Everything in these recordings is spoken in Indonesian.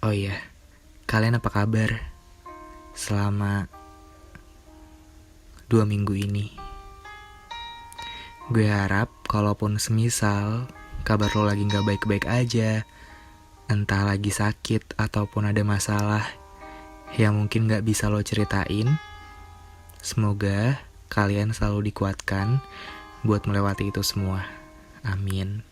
Oh iya, kalian apa kabar selama 2 minggu ini? Gue harap kalaupun semisal kabar lo lagi gak baik-baik aja, entah lagi sakit ataupun ada masalah yang mungkin gak bisa lo ceritain, semoga kalian selalu dikuatkan buat melewati itu semua. Amin.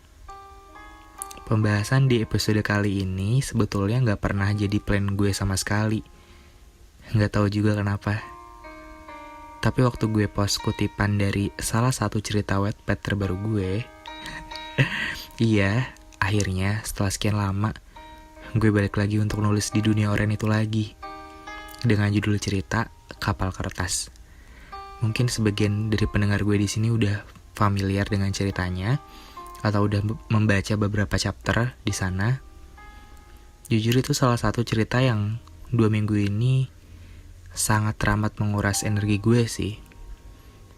Pembahasan di episode kali ini sebetulnya gak pernah jadi plan gue sama sekali. Gak tahu juga kenapa. Tapi waktu gue post kutipan dari salah satu cerita Wattpad terbaru gue, iya, akhirnya setelah sekian lama, gue balik lagi untuk nulis di dunia oren itu lagi. Dengan judul cerita Kapal Kertas. Mungkin sebagian dari pendengar gue di sini udah familiar dengan ceritanya, atau udah membaca beberapa chapter di sana. Jujur itu salah satu cerita yang 2 minggu ini sangat teramat menguras energi gue sih.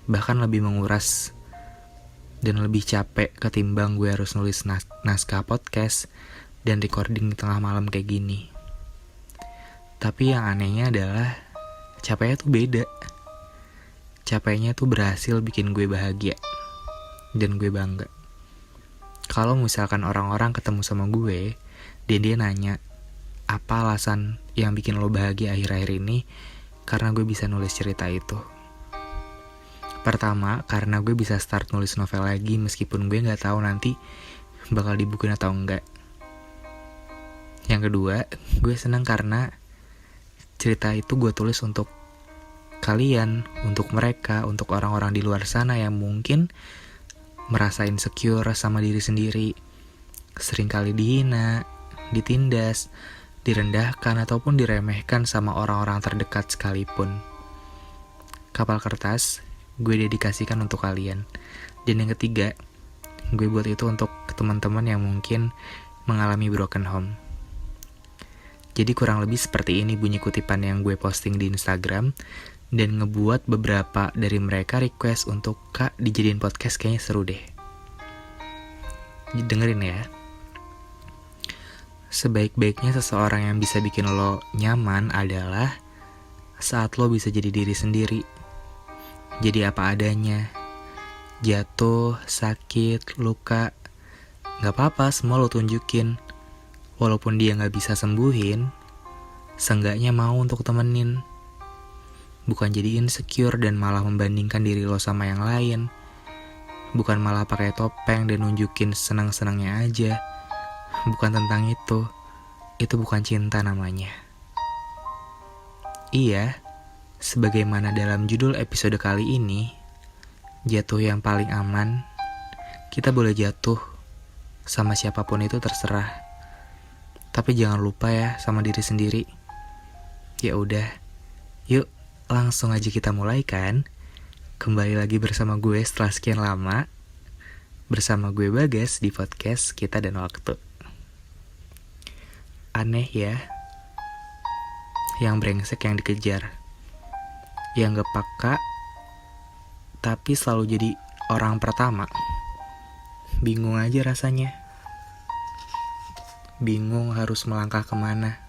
Bahkan lebih menguras dan lebih capek ketimbang gue harus nulis naskah podcast dan recording di tengah malam kayak gini. Tapi yang anehnya adalah capeknya tuh beda. Capeknya tuh berhasil bikin gue bahagia dan gue bangga. Kalau misalkan orang-orang ketemu sama gue dan dia nanya, apa alasan yang bikin lo bahagia akhir-akhir ini? Karena gue bisa nulis cerita itu. Pertama, karena gue bisa start nulis novel lagi meskipun gue gak tahu nanti bakal dibukuin atau enggak. Yang kedua, gue senang karena cerita itu gue tulis untuk kalian, untuk mereka, untuk orang-orang di luar sana yang mungkin merasa insecure sama diri sendiri, seringkali dihina, ditindas, direndahkan ataupun diremehkan sama orang-orang terdekat sekalipun. Kapal Kertas gue dedikasikan untuk kalian. Dan yang ketiga, gue buat itu untuk teman-teman yang mungkin mengalami broken home. Jadi kurang lebih seperti ini bunyi kutipan yang gue posting di Instagram, dan ngebuat beberapa dari mereka request untuk Kak dijadiin podcast, kayaknya seru deh. Dengerin ya. Sebaik-baiknya seseorang yang bisa bikin lo nyaman adalah saat lo bisa jadi diri sendiri. Jadi apa adanya. Jatuh, sakit, luka, gak apa-apa, semua lo tunjukin. Walaupun dia gak bisa sembuhin, seenggaknya mau untuk temenin. Bukan jadi insecure dan malah membandingkan diri lo sama yang lain. Bukan malah pakai topeng dan nunjukin senang-senangnya aja. Bukan tentang itu. Itu bukan cinta namanya. Iya, sebagaimana dalam judul episode kali ini, jatuh yang paling aman. Kita boleh jatuh sama siapapun itu terserah. Tapi jangan lupa ya sama diri sendiri. Ya udah, yuk langsung aja kita mulai kan. Kembali lagi bersama gue setelah sekian lama. Bersama gue Bagas di podcast Kita dan Waktu. Aneh ya, yang brengsek yang dikejar, yang gak peka tapi selalu jadi orang pertama. Bingung aja rasanya. Bingung harus melangkah kemana.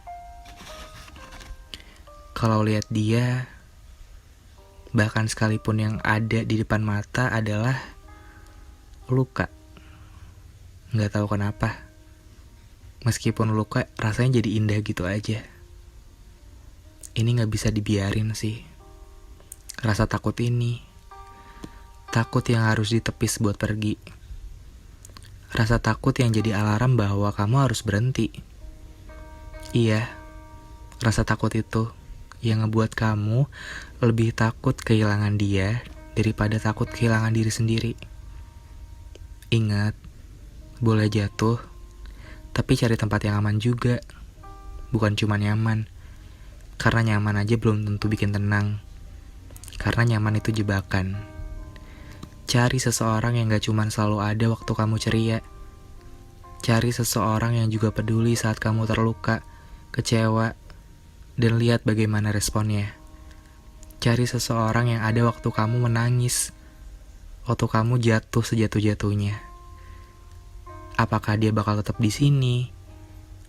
Kalau lihat dia, bahkan sekalipun yang ada di depan mata adalah luka. Gak tahu kenapa. Meskipun luka, rasanya jadi indah gitu aja. Ini gak bisa dibiarin sih. Rasa takut ini. Takut yang harus ditepis buat pergi. Rasa takut yang jadi alarm bahwa kamu harus berhenti. Iya, rasa takut itu yang ngebuat kamu lebih takut kehilangan dia daripada takut kehilangan diri sendiri. Ingat, boleh jatuh, tapi cari tempat yang aman juga. Bukan cuma nyaman, karena nyaman aja belum tentu bikin tenang. Karena nyaman itu jebakan. Cari seseorang yang gak cuma selalu ada waktu kamu ceria. Cari seseorang yang juga peduli saat kamu terluka, kecewa, dan lihat bagaimana responnya. Cari seseorang yang ada waktu kamu menangis, waktu kamu jatuh sejatuh-jatuhnya. Apakah dia bakal tetap di sini?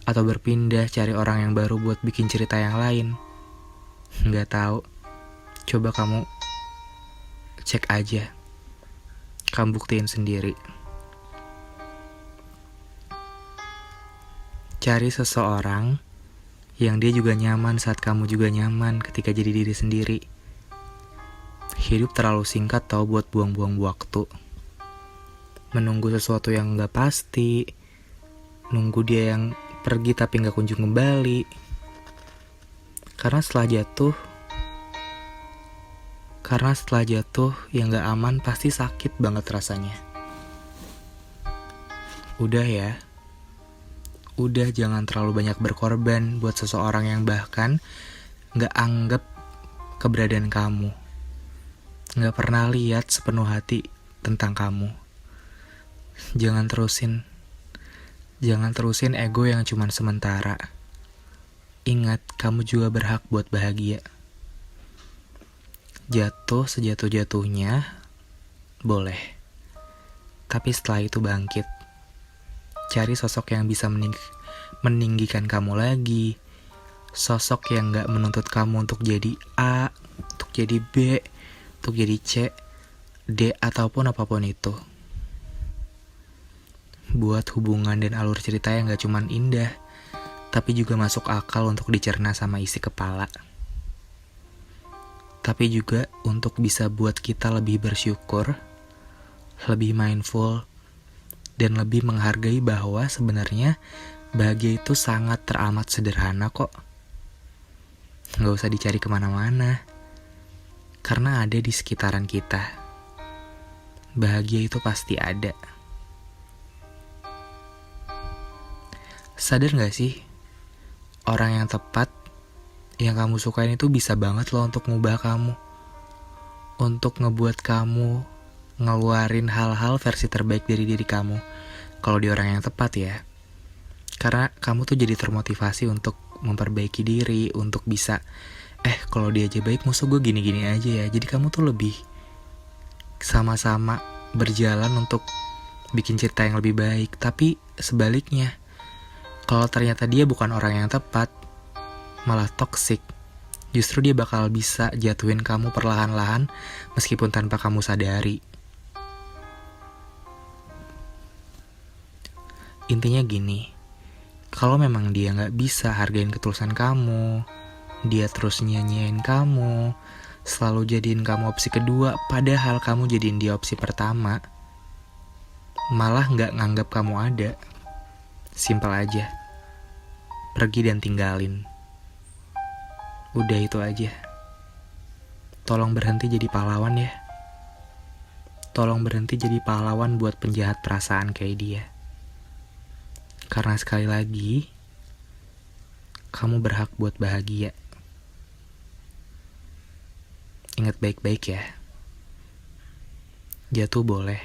Atau berpindah cari orang yang baru buat bikin cerita yang lain? Nggak tahu. Coba kamu cek aja. Kamu buktiin sendiri. Cari seseorang yang dia juga nyaman saat kamu juga nyaman ketika jadi diri sendiri. Hidup terlalu singkat tau buat buang-buang waktu. Menunggu sesuatu yang gak pasti. Nunggu dia yang pergi tapi gak kunjung kembali. Karena setelah jatuh yang gak aman pasti sakit banget rasanya. Udah jangan terlalu banyak berkorban buat seseorang yang bahkan gak anggap keberadaan kamu. Gak pernah lihat sepenuh hati tentang kamu. Jangan terusin ego yang cuman sementara. Ingat, kamu juga berhak buat bahagia. Jatuh sejatuh-jatuhnya, boleh. Tapi setelah itu bangkit. Cari sosok yang bisa meninggikan kamu lagi. Sosok yang gak menuntut kamu untuk jadi A, untuk jadi B, untuk jadi C, D, ataupun apapun itu. Buat hubungan dan alur cerita yang gak cuman indah, tapi juga masuk akal untuk dicerna sama isi kepala. Tapi juga untuk bisa buat kita lebih bersyukur, lebih mindful, dan lebih menghargai bahwa sebenarnya bahagia itu sangat teramat sederhana kok. Gak usah dicari kemana-mana, karena ada di sekitaran kita. Bahagia itu pasti ada. Sadar gak sih, orang yang tepat yang kamu sukain itu bisa banget loh untuk ngubah kamu, untuk ngebuat kamu ngeluarin hal-hal versi terbaik dari diri kamu. Kalau dia orang yang tepat ya. Karena kamu tuh jadi termotivasi untuk memperbaiki diri, untuk bisa kalau dia aja baik, musuh gue gini-gini aja ya. Jadi kamu tuh lebih sama-sama berjalan untuk bikin cerita yang lebih baik. Tapi sebaliknya, kalau ternyata dia bukan orang yang tepat, malah toksik, justru dia bakal bisa jatuhin kamu perlahan-lahan meskipun tanpa kamu sadari. Intinya gini, kalau memang dia gak bisa hargain ketulusan kamu, dia terus nyanyiin kamu, selalu jadiin kamu opsi kedua, padahal kamu jadiin dia opsi pertama, malah gak nganggap kamu ada. Simpel aja. Pergi dan tinggalin. Udah itu aja. Tolong berhenti jadi pahlawan ya. Tolong berhenti jadi pahlawan buat penjahat perasaan kayak dia. Karena sekali lagi, kamu berhak buat bahagia. Ingat baik-baik ya. Jatuh boleh,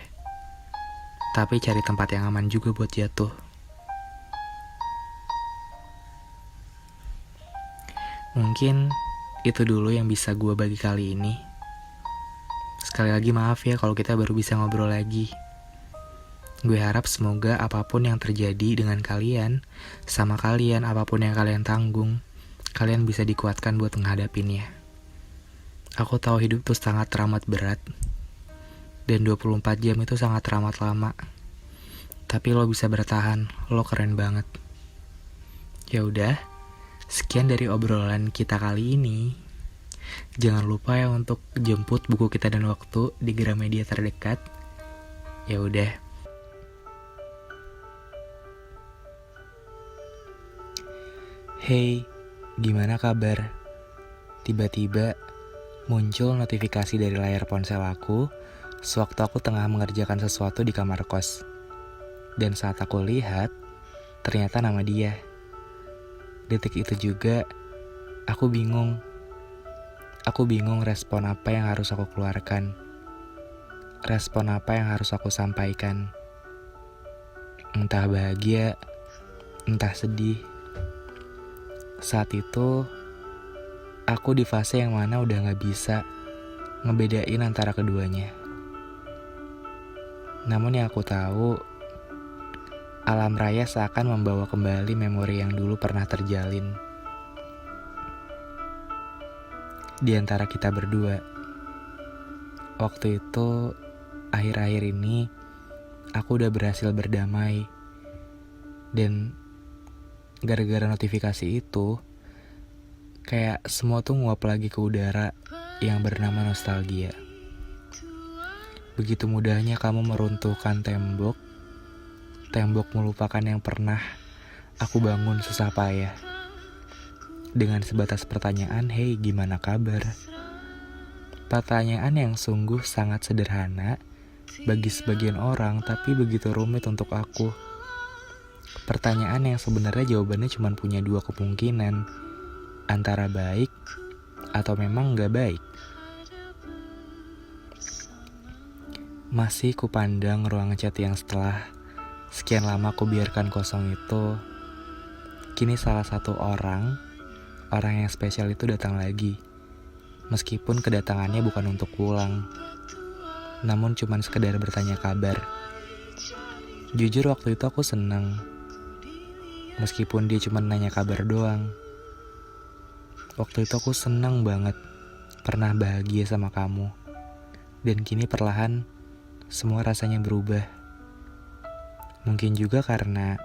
tapi cari tempat yang aman juga buat jatuh. Mungkin itu dulu yang bisa gue bagi kali ini. Sekali lagi maaf ya kalau kita baru bisa ngobrol lagi. Gue harap semoga apapun yang terjadi dengan kalian, sama kalian, apapun yang kalian tanggung, kalian bisa dikuatkan buat menghadapinnya. Aku tahu hidup tuh sangat teramat berat, dan 24 jam itu sangat teramat lama. Tapi lo bisa bertahan, lo keren banget. Ya udah, sekian dari obrolan kita kali ini. Jangan lupa ya untuk jemput buku Kita dan Waktu di Gramedia terdekat. Ya udah. Hey, gimana kabar? Tiba-tiba muncul notifikasi dari layar ponsel aku sewaktu aku tengah mengerjakan sesuatu di kamar kos. Dan saat aku lihat, ternyata nama dia. Detik itu juga, aku bingung. Aku bingung respon apa yang harus aku keluarkan. Respon apa yang harus aku sampaikan. Entah bahagia, entah sedih. Saat itu, aku di fase yang mana udah gak bisa ngebedain antara keduanya. Namun yang aku tahu, Alam raya seakan membawa kembali memori yang dulu pernah terjalin di antara kita berdua. Waktu itu, akhir-akhir ini, aku udah berhasil berdamai. Dan gara-gara notifikasi itu, kayak semua tuh nguap lagi ke udara yang bernama nostalgia. Begitu mudahnya kamu meruntuhkan tembok melupakan yang pernah aku bangun susah payah. Dengan sebatas pertanyaan, "Hey, gimana kabar?" Pertanyaan yang sungguh sangat sederhana bagi sebagian orang, tapi begitu rumit untuk aku. Pertanyaan yang sebenarnya jawabannya cuma punya dua kemungkinan, antara baik atau memang gak baik. Masih kupandang ruang chat yang setelah sekian lama ku biarkan kosong itu, kini salah satu orang yang spesial itu datang lagi. Meskipun kedatangannya bukan untuk pulang, namun cuman sekedar bertanya kabar. Jujur waktu itu aku senang, meskipun dia cuma nanya kabar doang. Waktu itu aku senang banget, pernah bahagia sama kamu. Dan kini perlahan, semua rasanya berubah. Mungkin juga karena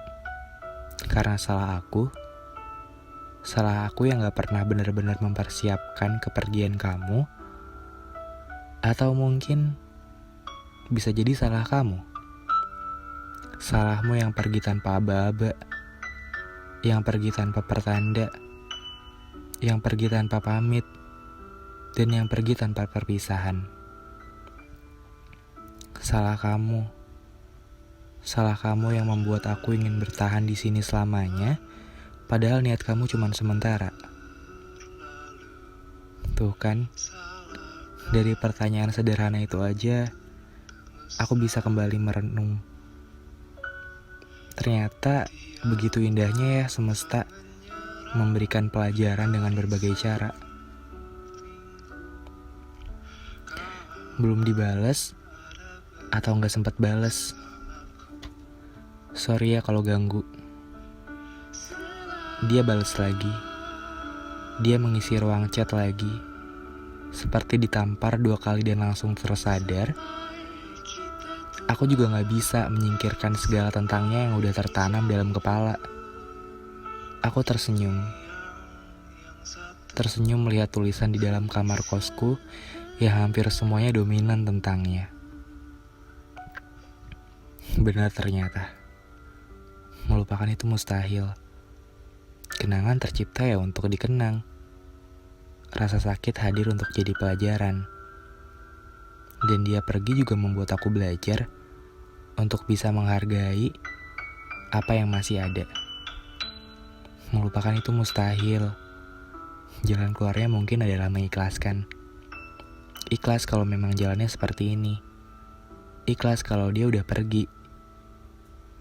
salah aku yang gak pernah benar-benar mempersiapkan kepergian kamu. Atau mungkin bisa jadi salah kamu. Salahmu yang pergi tanpa aba-aba, yang pergi tanpa pertanda, yang pergi tanpa pamit, dan yang pergi tanpa perpisahan. Salah kamu yang membuat aku ingin bertahan di sini selamanya, padahal niat kamu cuma sementara. Tuh kan, dari pertanyaan sederhana itu aja, aku bisa kembali merenung. Ternyata begitu indahnya ya semesta memberikan pelajaran dengan berbagai cara. Belum dibales atau nggak sempat bales. Sorry ya kalau ganggu. Dia bales lagi. Dia mengisi ruang chat lagi. Seperti ditampar 2 kali dan langsung tersadar. Aku juga gak bisa menyingkirkan segala tentangnya yang udah tertanam dalam kepala. Aku tersenyum. Tersenyum melihat tulisan di dalam kamar kosku yang hampir semuanya dominan tentangnya. Benar ternyata. Melupakan itu mustahil. Kenangan tercipta ya untuk dikenang. Rasa sakit hadir untuk jadi pelajaran. Dan dia pergi juga membuat aku belajar untuk bisa menghargai apa yang masih ada. Melupakan itu mustahil. Jalan keluarnya mungkin adalah mengikhlaskan. Ikhlas kalau memang jalannya seperti ini. Ikhlas kalau dia udah pergi.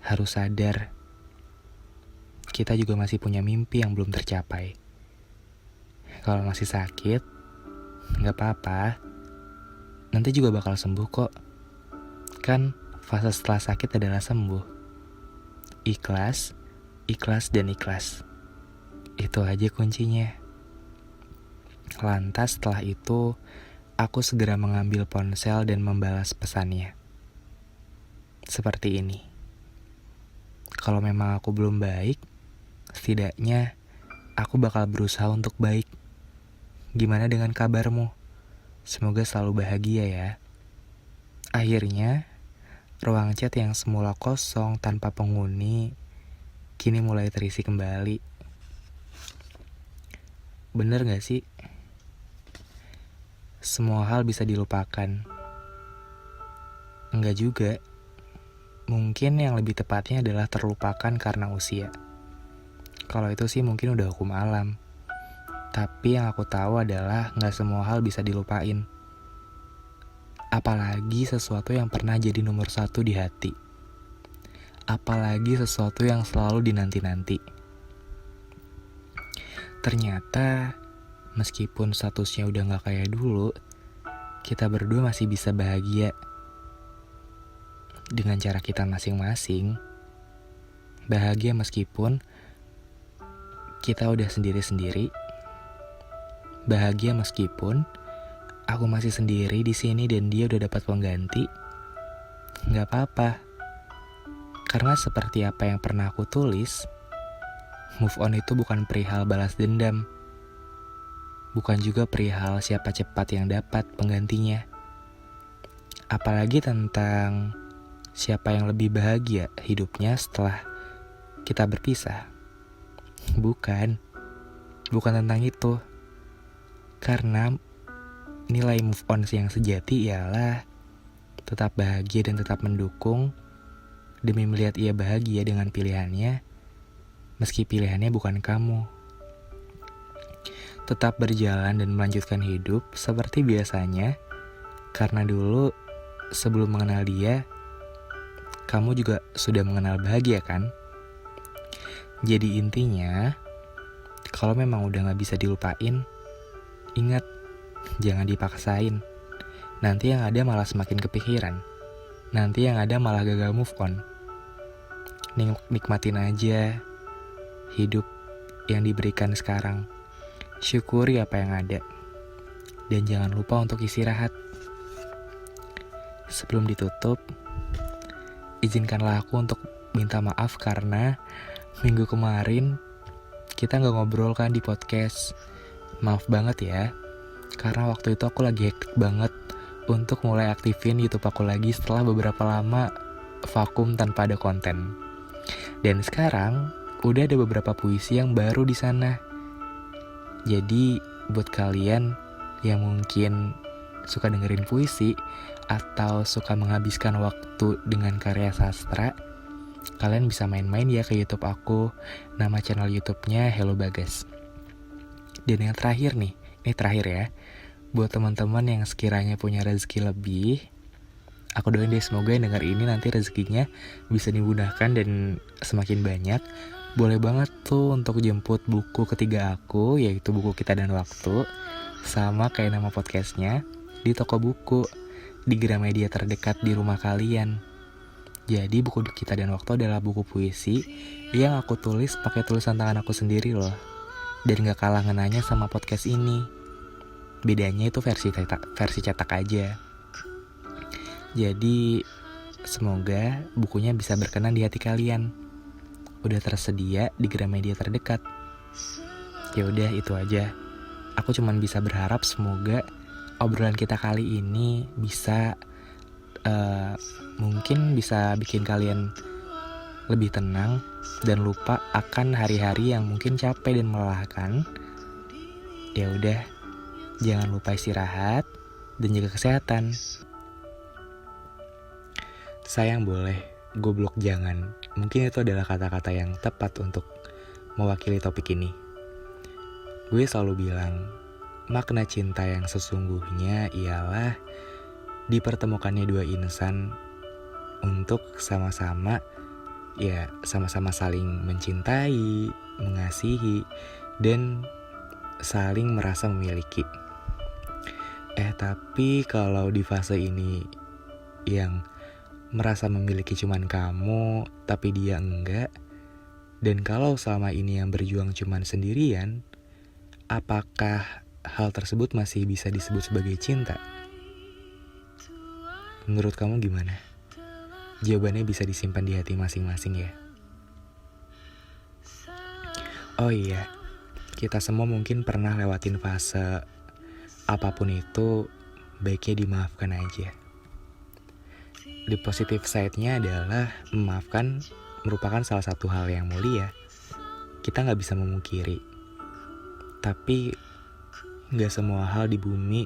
Harus sadar, kita juga masih punya mimpi yang belum tercapai. Kalau masih sakit, gak apa-apa. Nanti juga bakal sembuh kok. Kan fase setelah sakit adalah sembuh. Ikhlas, ikhlas dan ikhlas. Itu aja kuncinya. Lantas setelah itu, aku segera mengambil ponsel dan membalas pesannya. Seperti ini. Kalau memang aku belum baik, setidaknya aku bakal berusaha untuk baik. Gimana dengan kabarmu? Semoga selalu bahagia ya. Akhirnya, ruang chat yang semula kosong tanpa penghuni, kini mulai terisi kembali. Bener gak sih? Semua hal bisa dilupakan. Enggak juga. Mungkin yang lebih tepatnya adalah terlupakan karena usia. Kalau itu sih mungkin udah hukum alam. Tapi yang aku tahu adalah gak semua hal bisa dilupain. Apalagi sesuatu yang pernah jadi nomor 1 di hati. Apalagi sesuatu yang selalu dinanti-nanti. Ternyata, meskipun statusnya udah gak kayak dulu, kita berdua masih bisa bahagia. Dengan cara kita masing-masing. Bahagia meskipun kita udah sendiri-sendiri. Bahagia meskipun aku masih sendiri di sini dan dia udah dapat pengganti. Gak apa-apa. Karena seperti apa yang pernah aku tulis, move on itu bukan perihal balas dendam. Bukan juga perihal siapa cepat yang dapat penggantinya. Apalagi tentang siapa yang lebih bahagia hidupnya setelah kita berpisah. Bukan tentang itu. Karena nilai move on yang sejati ialah tetap bahagia dan tetap mendukung demi melihat ia bahagia dengan pilihannya, meski pilihannya bukan kamu. Tetap berjalan dan melanjutkan hidup seperti biasanya, karena dulu sebelum mengenal dia, kamu juga sudah mengenal bahagia kan? Jadi intinya, kalau memang udah gak bisa dilupain, ingat, jangan dipaksain. Nanti yang ada malah semakin kepikiran. Nanti yang ada malah gagal move on. Nikmatin aja hidup yang diberikan sekarang. Syukuri apa yang ada. Dan jangan lupa untuk istirahat. Sebelum ditutup, izinkanlah aku untuk minta maaf karena minggu kemarin kita gak ngobrol kan di podcast. Maaf banget ya, karena waktu itu aku lagi hektik banget untuk mulai aktifin YouTube aku lagi setelah beberapa lama vakum tanpa ada konten. Dan sekarang udah ada beberapa puisi yang baru di sana. Jadi buat kalian yang mungkin suka dengerin puisi atau suka menghabiskan waktu dengan karya sastra, kalian bisa main-main ya ke YouTube aku. Nama channel YouTube-nya Hello Bagas. Dan yang terakhir nih, ini terakhir ya, buat teman-teman yang sekiranya punya rezeki lebih, aku doain deh semoga yang denger ini nanti rezekinya bisa dimudahkan dan semakin banyak. Boleh banget tuh untuk jemput buku ketiga aku, yaitu buku Kita dan Waktu, sama kayak nama podcastnya, di toko buku, di Gramedia terdekat di rumah kalian. Jadi buku Kita dan Waktu adalah buku puisi yang aku tulis pakai tulisan tangan aku sendiri loh. Dan gak kalah ngenanya sama podcast ini. Bedanya itu versi cetak aja. Jadi semoga bukunya bisa berkenan di hati kalian. Udah tersedia di Gramedia terdekat. Ya udah itu aja. Aku cuman bisa berharap semoga obrolan kita kali ini bisa mungkin bisa bikin kalian lebih tenang dan lupa akan hari-hari yang mungkin capek dan melelahkan. Ya udah, jangan lupa istirahat dan jaga kesehatan. Sayang boleh, goblok jangan. Mungkin itu adalah kata-kata yang tepat untuk mewakili topik ini. Gue selalu bilang, makna cinta yang sesungguhnya ialah dipertemukannya dua insan untuk sama-sama saling mencintai, mengasihi, dan saling merasa memiliki. Tapi kalau di fase ini yang merasa memiliki cuman kamu, tapi dia enggak, dan kalau selama ini yang berjuang cuman sendirian, apakah hal tersebut masih bisa disebut sebagai cinta? Menurut kamu gimana? Jawabannya bisa disimpan di hati masing-masing ya. Oh iya, kita semua mungkin pernah lewatin fase apapun itu, baiknya dimaafkan aja. The positive side-nya adalah memaafkan merupakan salah satu hal yang mulia. Kita gak bisa memungkiri. Tapi gak semua hal di bumi,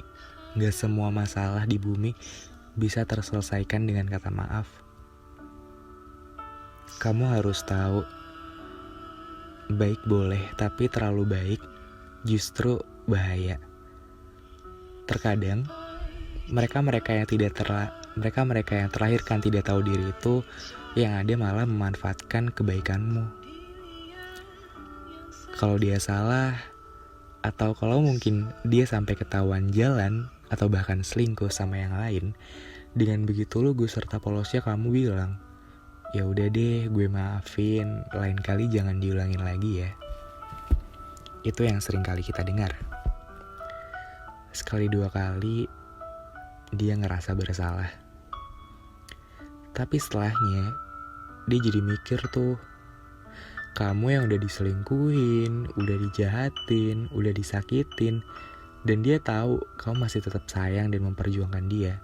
gak semua masalah di bumi bisa terselesaikan dengan kata maaf. Kamu harus tahu, baik boleh, tapi terlalu baik justru bahaya. Terkadang mereka yang terlahirkan tidak tahu diri itu yang ada malah memanfaatkan kebaikanmu. Kalau dia salah, atau kalau mungkin dia sampai ketahuan jalan atau bahkan selingkuh sama yang lain, dengan begitu lugu serta polosnya kamu bilang, Ya udah deh, gue maafin, lain kali jangan diulangin lagi ya. Itu yang sering kali kita dengar. Sekali dua kali dia ngerasa bersalah. Tapi setelahnya dia jadi mikir tuh, kamu yang udah diselingkuhin, udah dijahatin, udah disakitin, dan dia tahu kamu masih tetap sayang dan memperjuangkan dia.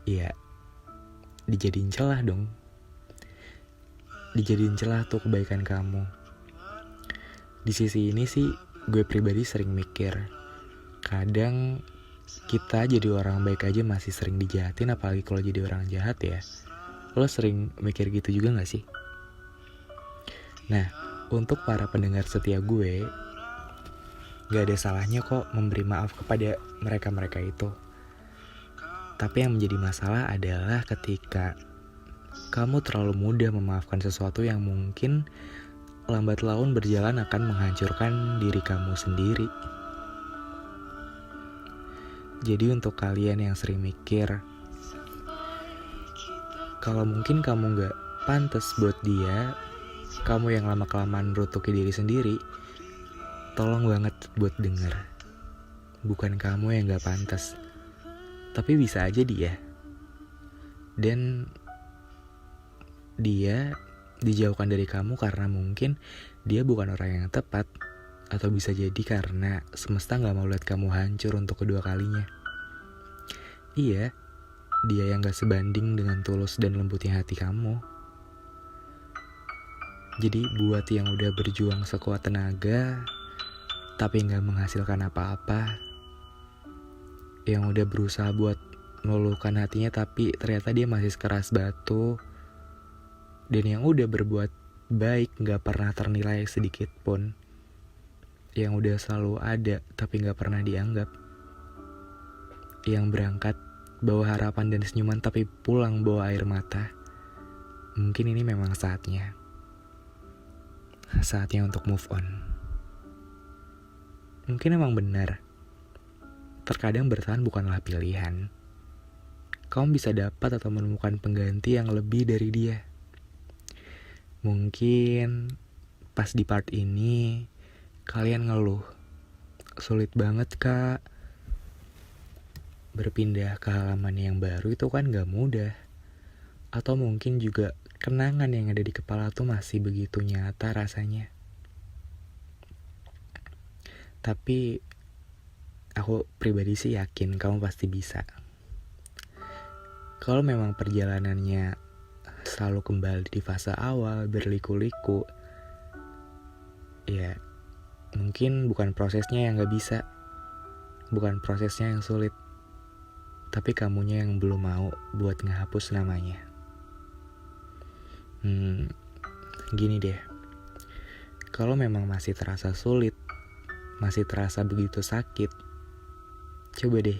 Iya, dijadiin celah dong. Dijadiin celah tuh kebaikan kamu. Di sisi ini sih gue pribadi sering mikir, kadang kita jadi orang baik aja masih sering dijahatin, apalagi kalau jadi orang jahat ya. Lo sering mikir gitu juga gak sih? Nah, untuk para pendengar setia gue, gak ada salahnya kok memberi maaf kepada mereka-mereka itu. Tapi yang menjadi masalah adalah ketika kamu terlalu mudah memaafkan sesuatu yang mungkin lambat laun berjalan akan menghancurkan diri kamu sendiri. Jadi untuk kalian yang sering mikir, kalau mungkin kamu gak pantas buat dia, kamu yang lama-kelamaan merutuki diri sendiri, tolong banget buat denger. Bukan kamu yang gak pantas, tapi bisa aja dia. Dan dia dijauhkan dari kamu karena mungkin dia bukan orang yang tepat, atau bisa jadi karena semesta gak mau lihat kamu hancur untuk kedua kalinya. Iya, dia yang gak sebanding dengan tulus dan lembutnya hati kamu. Jadi buat yang udah berjuang sekuat tenaga tapi gak menghasilkan apa-apa, yang udah berusaha buat meluluhkan hatinya tapi ternyata dia masih sekeras batu, dan yang udah berbuat baik gak pernah ternilai sedikit pun, yang udah selalu ada tapi gak pernah dianggap, yang berangkat bawa harapan dan senyuman tapi pulang bawa air mata. Mungkin ini memang saatnya untuk move on. Mungkin emang benar, terkadang bertahan bukanlah pilihan. Kamu bisa dapat atau menemukan pengganti yang lebih dari dia. Mungkin pas di part ini kalian ngeluh, sulit banget kak, berpindah ke halaman yang baru itu kan gak mudah. Atau mungkin juga kenangan yang ada di kepala tuh masih begitu nyata rasanya. Tapi aku pribadi sih yakin kamu pasti bisa. Kalau memang perjalanannya selalu kembali di fase awal, berliku-liku, ya mungkin bukan prosesnya yang gak bisa, bukan prosesnya yang sulit, tapi kamunya yang belum mau buat ngehapus namanya. Gini deh, kalau memang masih terasa sulit, masih terasa begitu sakit, coba deh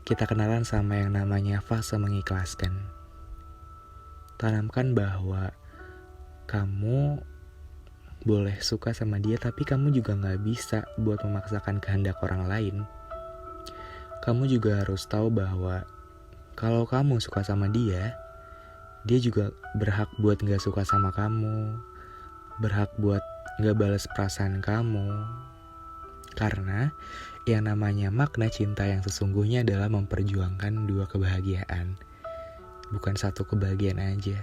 kita kenalan sama yang namanya fase mengikhlaskan. Tanamkan bahwa kamu boleh suka sama dia, tapi kamu juga gak bisa buat memaksakan kehendak orang lain. Kamu juga harus tahu bahwa kalau kamu suka sama dia juga berhak buat gak suka sama kamu, berhak buat gak balas perasaan kamu. Karena yang namanya makna cinta yang sesungguhnya adalah memperjuangkan dua kebahagiaan, bukan satu kebahagiaan aja.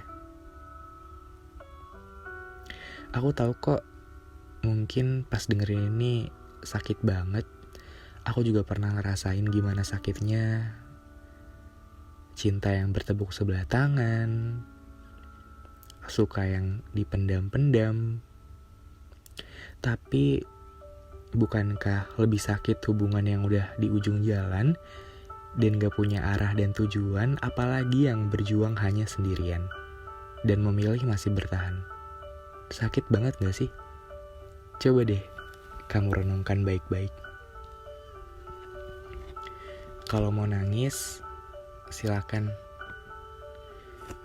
Aku tahu kok, mungkin pas dengerin ini sakit banget. Aku juga pernah ngerasain gimana sakitnya cinta yang bertepuk sebelah tangan, suka yang dipendam-pendam. Tapi bukankah lebih sakit hubungan yang udah di ujung jalan dan gak punya arah dan tujuan, apalagi yang berjuang hanya sendirian dan memilih masih bertahan? Sakit banget gak sih? Coba deh kamu renungkan baik-baik. Kalau mau nangis, silakan.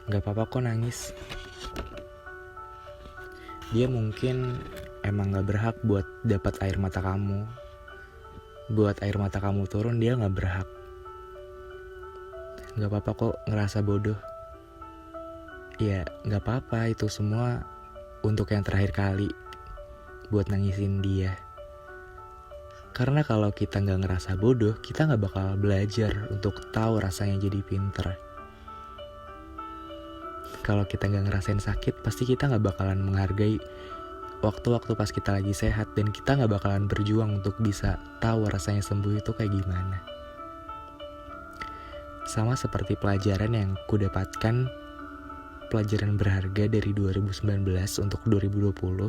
Gak apa-apa kok nangis. Dia mungkin emang gak berhak buat dapat air mata kamu. Buat air mata kamu turun, dia gak berhak. Gak apa-apa kok ngerasa bodoh. Ya gak apa-apa, itu semua untuk yang terakhir kali buat nangisin dia. Karena kalau kita gak ngerasa bodoh, kita gak bakal belajar untuk tahu rasanya jadi pinter. Kalau kita gak ngerasain sakit, pasti kita gak bakalan menghargai waktu-waktu pas kita lagi sehat. Dan kita gak bakalan berjuang untuk bisa tahu rasanya sembuh itu kayak gimana. Sama seperti pelajaran yang ku dapatkan, pelajaran berharga dari 2019 untuk 2020,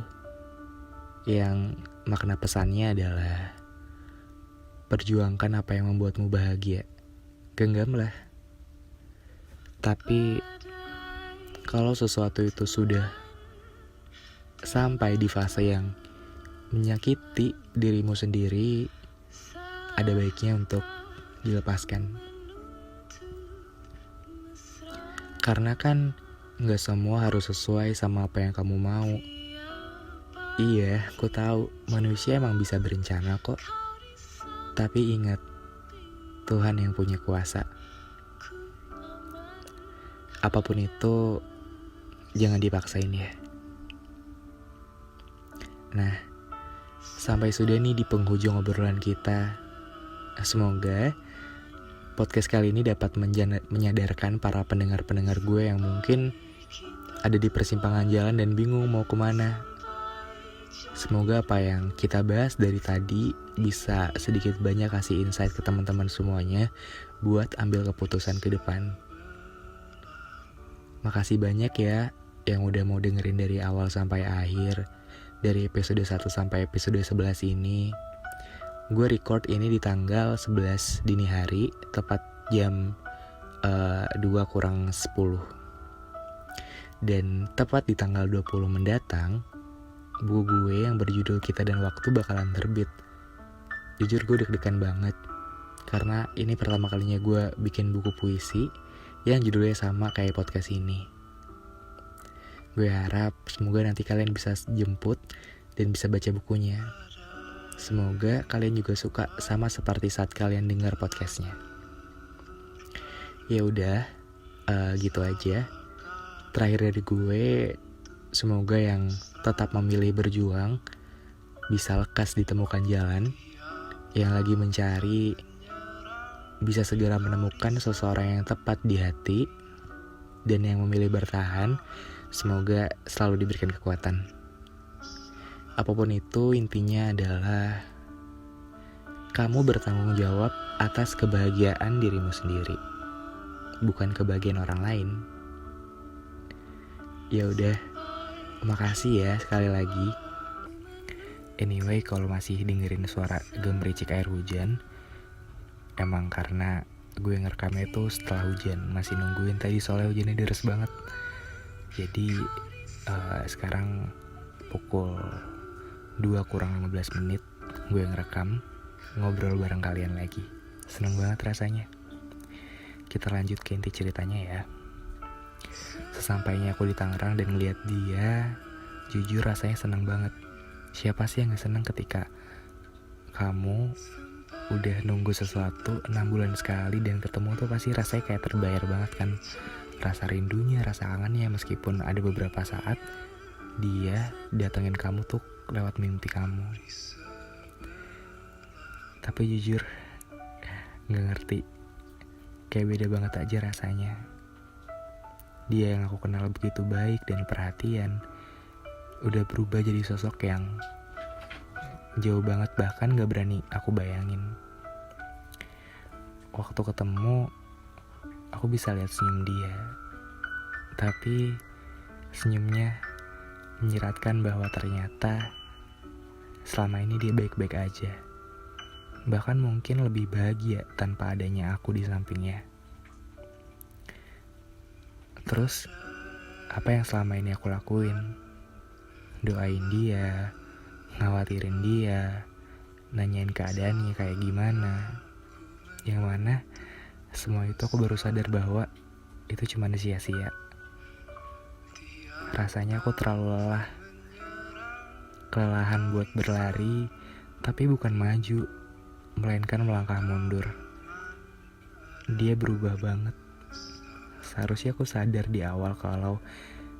yang makna pesannya adalah perjuangkan apa yang membuatmu bahagia. Genggamlah. Tapi kalau sesuatu itu sudah sampai di fase yang menyakiti dirimu sendiri, ada baiknya untuk dilepaskan. Karena kan gak semua harus sesuai sama apa yang kamu mau. Iya, aku tahu manusia emang bisa berencana kok. Tapi ingat, Tuhan yang punya kuasa. Apapun itu, jangan dipaksain ya. Nah, sampai sudah nih di penghujung obrolan kita. Semoga podcast kali ini dapat menyadarkan para pendengar-pendengar gue yang mungkin ada di persimpangan jalan dan bingung mau kemana. Semoga apa yang kita bahas dari tadi bisa sedikit banyak kasih insight ke teman-teman semuanya buat ambil keputusan ke depan. Makasih banyak ya yang udah mau dengerin dari awal sampai akhir, dari episode 1 sampai episode 11 ini. Gue record ini di tanggal 11 dini hari, tepat jam 2:10. Dan tepat di tanggal 20 mendatang, buku gue yang berjudul Kita dan Waktu bakalan terbit. Jujur gue deg-degan banget, karena ini pertama kalinya gue bikin buku puisi yang judulnya sama kayak podcast ini. Gue harap semoga nanti kalian bisa jemput dan bisa baca bukunya. Semoga kalian juga suka sama seperti saat kalian dengar podcastnya. Ya udah, gitu aja. Terakhir dari gue, semoga yang tetap memilih berjuang bisa lekas ditemukan jalan. Yang lagi mencari bisa segera menemukan seseorang yang tepat di hati. Dan yang memilih bertahan, semoga selalu diberikan kekuatan. Apapun itu, intinya adalah kamu bertanggung jawab atas kebahagiaan dirimu sendiri, bukan kebahagiaan orang lain. Ya udah, makasih ya sekali lagi. Anyway, kalau masih dengerin suara gemericik air hujan, emang karena gue ngerekamnya itu setelah hujan. Masih nungguin tadi soalnya hujannya deras banget. Jadi sekarang pukul 2:15 gue ngerekam, ngobrol bareng kalian lagi. Seneng banget rasanya. Kita lanjut ke inti ceritanya ya. Sesampainya aku di Tangerang dan ngeliat dia, jujur rasanya seneng banget. Siapa sih yang gak seneng ketika kamu udah nunggu sesuatu 6 bulan sekali dan ketemu tuh pasti rasanya kayak terbayar banget kan. Rasa rindunya, rasa kangennya, meskipun ada beberapa saat dia datengin kamu tuh lewat mimpi kamu. Tapi jujur gak ngerti, kayak beda banget aja rasanya. Dia yang aku kenal begitu baik dan perhatian udah berubah jadi sosok yang jauh banget, bahkan gak berani aku bayangin. Waktu ketemu, aku bisa lihat senyum dia, tapi senyumnya menyeratkan bahwa ternyata selama ini dia baik-baik aja. Bahkan mungkin lebih bahagia tanpa adanya aku di sampingnya. Terus, apa yang selama ini aku lakuin? Doain dia, ngawatirin dia, nanyain keadaannya kayak gimana. Yang mana semua itu aku baru sadar bahwa itu cuma sia-sia. Rasanya aku terlalu lelah. Kelelahan buat berlari, tapi bukan maju, melainkan melangkah mundur. Dia berubah banget. Seharusnya aku sadar di awal kalau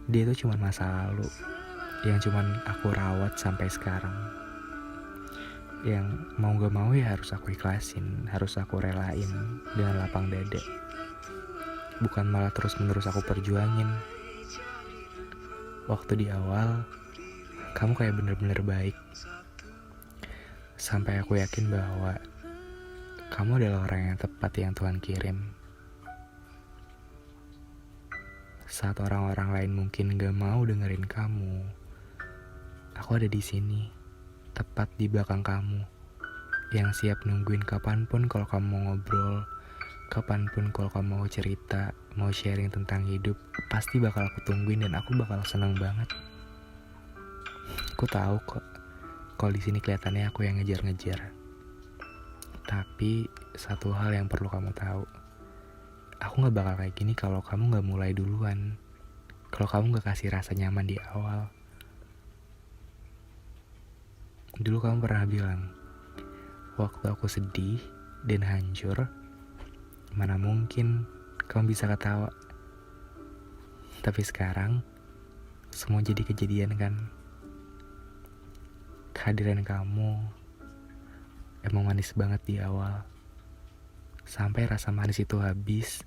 dia itu cuma masa lalu yang cuman aku rawat sampai sekarang. Yang mau gak mau ya harus aku ikhlasin, harus aku relain dengan lapang dada. Bukan malah terus-menerus aku perjuangin. Waktu di awal, kamu kayak bener-bener baik. Sampai aku yakin bahwa kamu adalah orang yang tepat yang Tuhan kirim. Saat orang-orang lain mungkin gak mau dengerin kamu, aku ada di sini, tepat di belakang kamu, yang siap nungguin kapanpun kalau kamu mau ngobrol, kapanpun kalau kamu mau cerita, mau sharing tentang hidup, pasti bakal aku tungguin dan aku bakal senang banget. Aku tahu kok, kalau di sini kelihatannya aku yang ngejar-ngejar. Tapi satu hal yang perlu kamu tahu, aku gak bakal kayak gini kalau kamu gak mulai duluan. Kalau kamu gak kasih rasa nyaman di awal. Dulu kamu pernah bilang, waktu aku sedih dan hancur, mana mungkin kamu bisa ketawa. Tapi sekarang, semua jadi kejadian kan. Kehadiran kamu emang manis banget di awal. Sampai rasa manis itu habis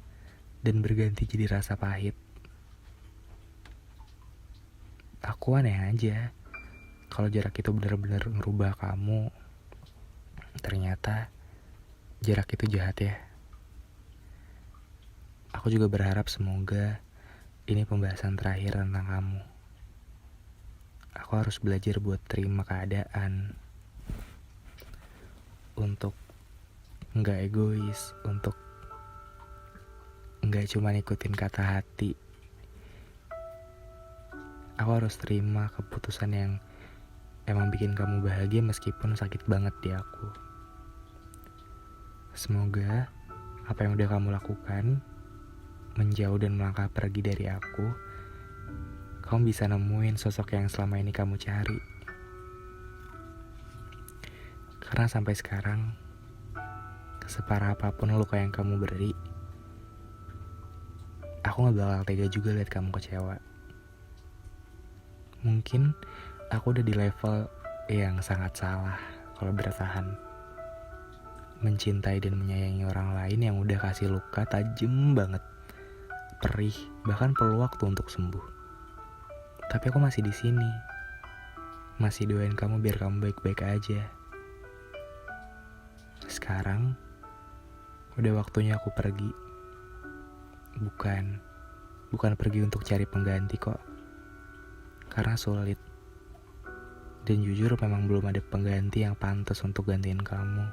dan berganti jadi rasa pahit. Aku aneh aja kalau jarak itu benar-benar ngerubah kamu. Ternyata jarak itu jahat ya. Aku juga berharap semoga ini pembahasan terakhir tentang kamu. Aku harus belajar buat terima keadaan, untuk nggak egois, untuk nggak cuma ikutin kata hati. Aku harus terima keputusan yang emang bikin kamu bahagia meskipun sakit banget di aku. Semoga apa yang udah kamu lakukan, menjauh dan melangkah pergi dari aku, kamu bisa nemuin sosok yang selama ini kamu cari. Karena sampai sekarang, separah apapun luka yang kamu beri, aku gak bakal tega juga lihat kamu kecewa. Mungkin aku udah di level yang sangat salah kalau bertahan mencintai dan menyayangi orang lain yang udah kasih luka tajam banget, perih, bahkan perlu waktu untuk sembuh. Tapi aku masih di sini, masih doain kamu biar kamu baik-baik aja. Sekarang udah waktunya aku pergi. Bukan pergi untuk cari pengganti kok. Karena sulit. Dan jujur memang belum ada pengganti yang pantas untuk gantiin kamu.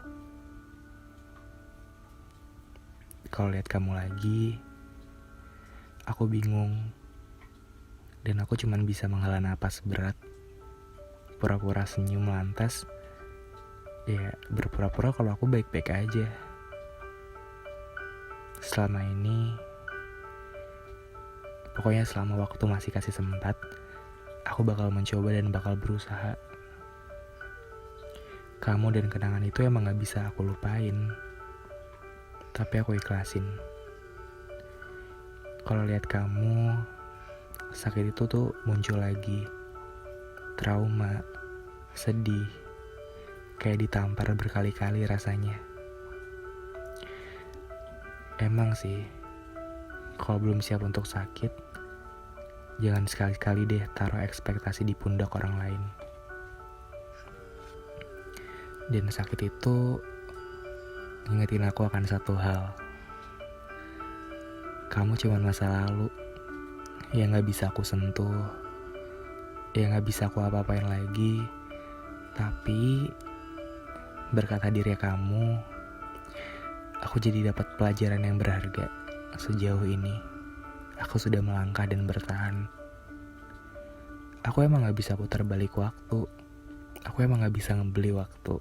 Kalau lihat kamu lagi, aku bingung. Dan aku cuman bisa menghela napas berat. Pura-pura senyum lantas. Ya, berpura-pura kalau aku baik-baik aja. Selama ini, pokoknya selama waktu masih kasih sempat, aku bakal mencoba dan bakal berusaha. Kamu dan kenangan itu emang gak bisa aku lupain. Tapi aku ikhlasin. Kalau lihat kamu, sakit itu tuh muncul lagi. Trauma, sedih, kayak ditampar berkali-kali rasanya. Emang sih, kalau belum siap untuk sakit, jangan sekali-kali deh taruh ekspektasi di pundak orang lain. Dan sakit itu ngingetin aku akan satu hal. Kamu cuma masa lalu yang gak bisa aku sentuh, yang gak bisa aku apa-apain lagi. Tapi berkat hadirnya kamu, aku jadi dapat pelajaran yang berharga. Sejauh ini aku sudah melangkah dan bertahan. Aku emang gak bisa putar balik waktu. Aku emang gak bisa ngebeli waktu.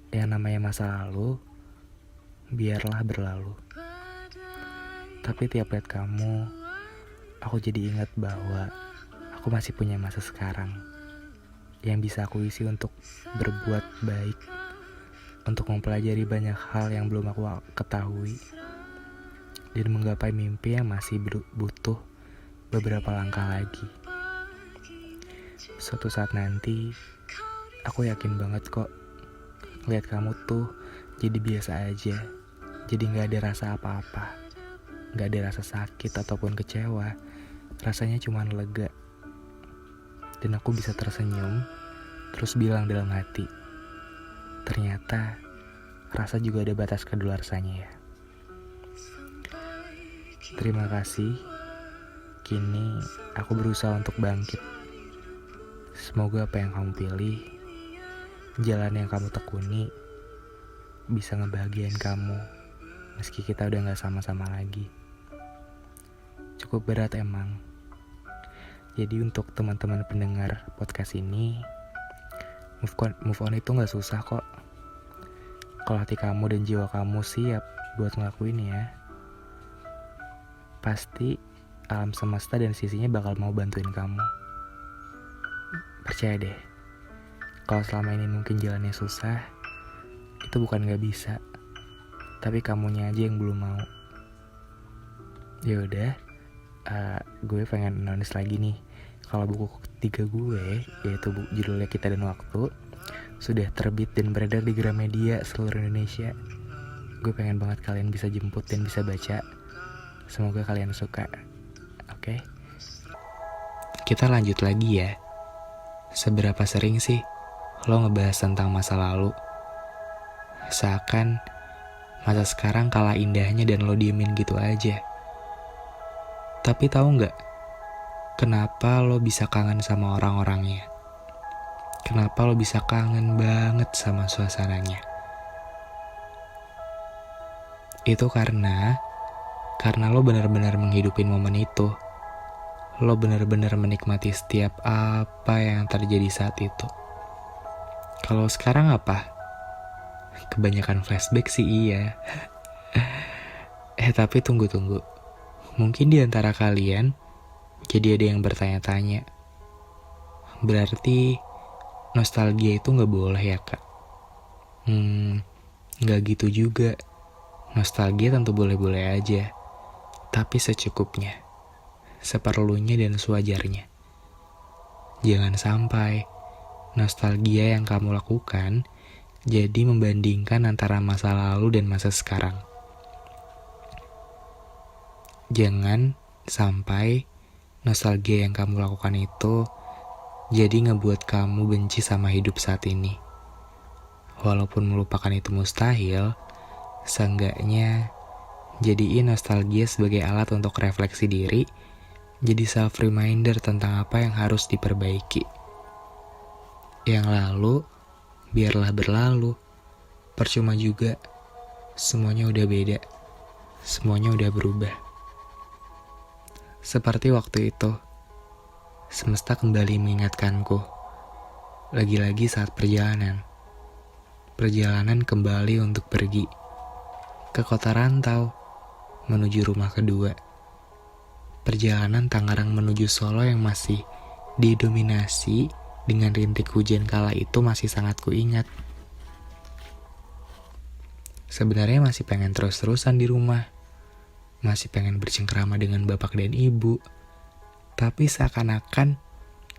Yang namanya masa lalu, biarlah berlalu. Tapi tiap lihat kamu, aku jadi ingat bahwa aku masih punya masa sekarang yang bisa aku isi untuk berbuat baik, untuk mempelajari banyak hal yang belum aku ketahui, dan menggapai mimpi yang masih butuh beberapa langkah lagi. Suatu saat nanti, aku yakin banget kok lihat kamu tuh jadi biasa aja. Jadi gak ada rasa apa-apa, gak ada rasa sakit ataupun kecewa. Rasanya cuma lega. Dan aku bisa tersenyum, terus bilang dalam hati, ternyata rasa juga ada batas kadaluarsanya ya. Terima kasih. Kini aku berusaha untuk bangkit. Semoga apa yang kamu pilih, jalan yang kamu tekuni, bisa ngebahagiain kamu, meski kita udah gak sama-sama lagi. Cukup berat emang. Jadi untuk teman-teman pendengar podcast ini, move on itu gak susah kok. Kalau hati kamu dan jiwa kamu siap buat ngelakuin ya, pasti alam semesta dan sisinya bakal mau bantuin kamu. Percaya deh, kalau selama ini mungkin jalannya susah, itu bukan gak bisa, tapi kamunya aja yang belum mau. Yaudah, gue pengen announce lagi nih, kalau buku ketiga gue, yaitu judulnya Kita dan Waktu, sudah terbit dan beredar di Gramedia seluruh Indonesia. Gue pengen banget kalian bisa jemput dan bisa baca. Semoga kalian suka. Oke? Kita lanjut lagi ya. Seberapa sering sih lo ngebahas tentang masa lalu? Seakan masa sekarang kalah indahnya dan lo diemin gitu aja. Tapi tahu nggak, kenapa lo bisa kangen sama orang-orangnya? Kenapa lo bisa kangen banget sama suasananya? Itu karena lo benar-benar menghidupin momen itu. Lo benar-benar menikmati setiap apa yang terjadi saat itu. Kalau sekarang apa? Kebanyakan flashback sih iya. Tapi tunggu. Mungkin di antara kalian jadi ada yang bertanya-tanya. Berarti nostalgia itu gak boleh ya kak? Gak gitu juga. Nostalgia tentu boleh-boleh aja, tapi secukupnya, seperlunya dan sewajarnya. Jangan sampai nostalgia yang kamu lakukan jadi membandingkan antara masa lalu dan masa sekarang. Jangan sampai nostalgia yang kamu lakukan itu jadi ngebuat kamu benci sama hidup saat ini. Walaupun melupakan itu mustahil, seenggaknya jadiin nostalgia sebagai alat untuk refleksi diri, jadi self-reminder tentang apa yang harus diperbaiki. Yang lalu, biarlah berlalu. Percuma juga, semuanya udah beda, semuanya udah berubah. Seperti waktu itu, semesta kembali mengingatkanku. Lagi-lagi saat perjalanan kembali untuk pergi ke kota rantau, menuju rumah kedua. Perjalanan Tangerang menuju Solo yang masih didominasi dengan rintik hujan kala itu masih sangat kuingat. Sebenarnya masih pengen terus-terusan di rumah. Masih pengen bercengkrama dengan bapak dan ibu. Tapi seakan-akan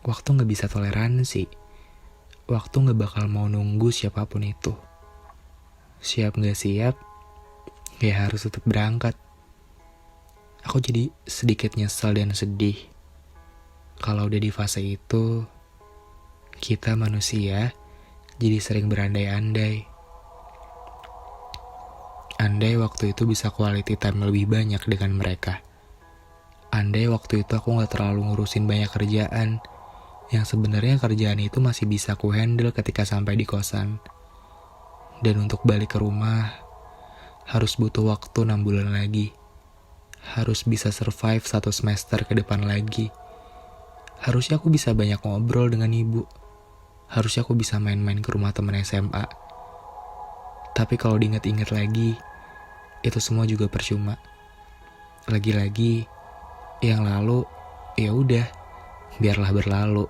waktu gak bisa toleransi. Waktu gak bakal mau nunggu siapapun itu. Siap gak siap, ya harus tetap berangkat. Aku jadi sedikit nyesel dan sedih. Kalau udah di fase itu, kita manusia jadi sering berandai-andai. Andai waktu itu bisa quality time lebih banyak dengan mereka. Andai waktu itu aku gak terlalu ngurusin banyak kerjaan, yang sebenarnya kerjaan itu masih bisa ku handle ketika sampai di kosan. Dan untuk balik ke rumah, harus butuh waktu 6 bulan lagi. Harus bisa survive 1 semester ke depan lagi. Harusnya aku bisa banyak ngobrol dengan ibu. Harusnya aku bisa main-main ke rumah teman SMA. Tapi kalau diingat-ingat lagi, itu semua juga percuma. Lagi-lagi, yang lalu, ya udah, biarlah berlalu.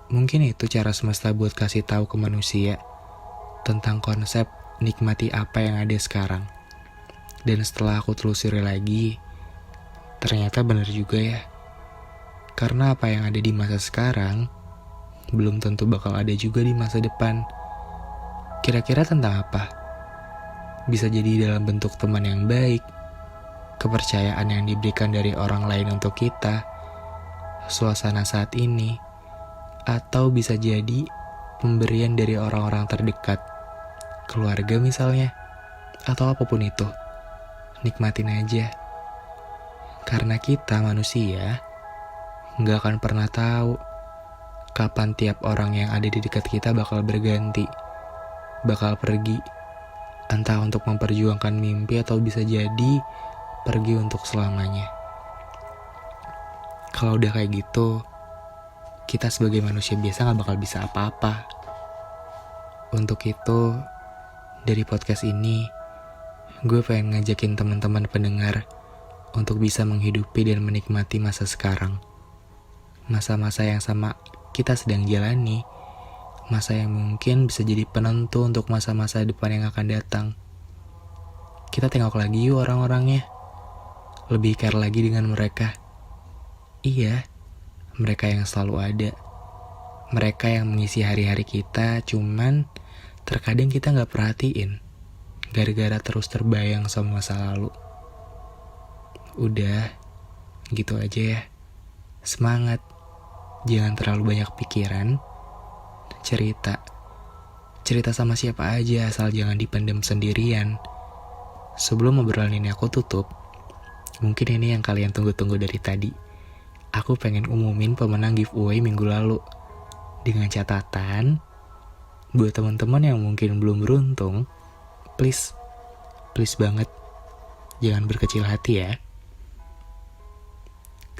Mungkin itu cara semesta buat kasih tahu ke manusia tentang konsep nikmati apa yang ada sekarang. Dan setelah aku telusuri lagi, ternyata benar juga ya. Karena apa yang ada di masa sekarang, belum tentu bakal ada juga di masa depan. Kira-kira tentang apa? Bisa jadi dalam bentuk teman yang baik, kepercayaan yang diberikan dari orang lain untuk kita, suasana saat ini, atau bisa jadi pemberian dari orang-orang terdekat, keluarga misalnya, atau apapun itu. Nikmatin aja. Karena kita manusia, gak akan pernah tahu kapan tiap orang yang ada di dekat kita bakal berganti, bakal pergi. Entah untuk memperjuangkan mimpi atau bisa jadi pergi untuk selamanya. Kalau udah kayak gitu, kita sebagai manusia biasa gak bakal bisa apa-apa. Untuk itu, dari podcast ini, gue pengen ngajakin teman-teman pendengar untuk bisa menghidupi dan menikmati masa sekarang. Masa-masa yang sama kita sedang jalani, masa yang mungkin bisa jadi penentu untuk masa-masa depan yang akan datang. Kita tengok lagi yuk orang-orangnya. Lebih care lagi dengan mereka. Iya, mereka yang selalu ada. Mereka yang mengisi hari-hari kita, cuman terkadang kita gak perhatiin. Gara-gara terus terbayang sama masa lalu. Udah, gitu aja ya. Semangat. Jangan terlalu banyak pikiran. Cerita sama siapa aja, asal jangan dipendam sendirian. Sebelum obrolan ini aku tutup, mungkin ini yang kalian tunggu-tunggu dari tadi. Aku pengen umumin pemenang giveaway minggu lalu. Dengan catatan, buat teman-teman yang mungkin belum beruntung, please banget, jangan berkecil hati ya.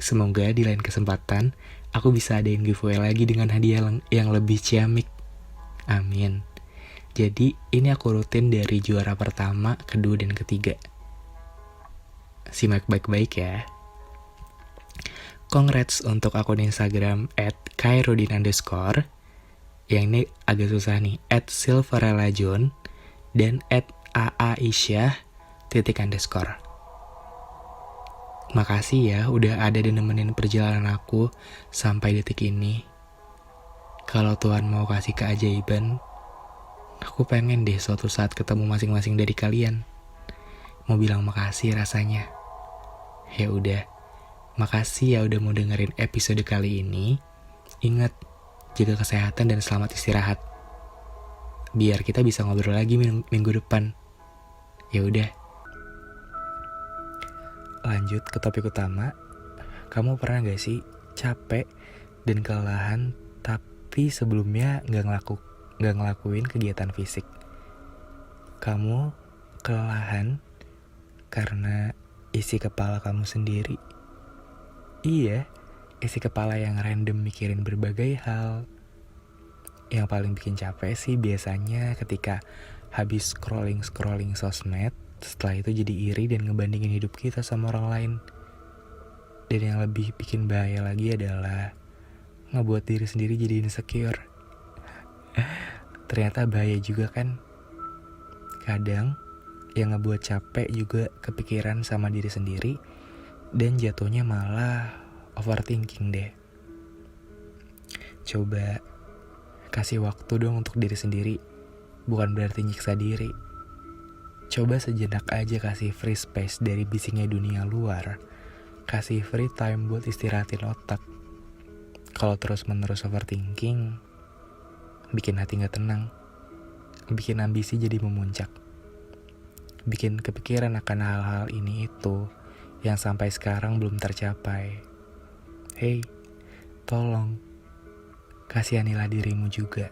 Semoga di lain kesempatan, aku bisa adain giveaway lagi dengan hadiah yang lebih ciamik. Amin. Jadi ini aku rutin dari juara pertama, kedua, dan ketiga. Simak baik-baik ya. Congrats untuk akun Instagram @khairudin_, yang ini agak susah nih, @silverelajon, dan @aaisyah_. Makasih ya udah ada dan nemenin perjalanan aku sampai detik ini. Kalau Tuhan mau kasih keajaiban, aku pengen deh suatu saat ketemu masing-masing dari kalian. Mau bilang makasih rasanya. Ya udah, makasih ya udah mau dengerin episode kali ini. Ingat, jaga kesehatan dan selamat istirahat. Biar kita bisa ngobrol lagi minggu depan. Ya udah. Lanjut ke topik utama. Kamu pernah gak sih capek dan kelelahan tapi sebelumnya gak ngelakuin kegiatan fisik? Kamu kelelahan karena isi kepala kamu sendiri. Iya, isi kepala yang random mikirin berbagai hal. Yang paling bikin capek sih biasanya ketika habis scrolling sosmed, setelah itu jadi iri dan ngebandingin hidup kita sama orang lain. Dan yang lebih bikin bahaya lagi adalah ngebuat diri sendiri jadi insecure. Ternyata bahaya juga kan. Kadang yang ngebuat capek juga kepikiran sama diri sendiri, dan jatuhnya malah overthinking deh. Coba kasih waktu dong untuk diri sendiri, bukan berarti nyiksa diri. Coba sejenak aja kasih free space dari bisiknya dunia luar. Kasih free time buat istirahatin otak. Kalau terus-menerus overthinking, bikin hati gak tenang. Bikin ambisi jadi memuncak. Bikin kepikiran akan hal-hal ini itu yang sampai sekarang belum tercapai. Hey, tolong kasihanilah dirimu juga.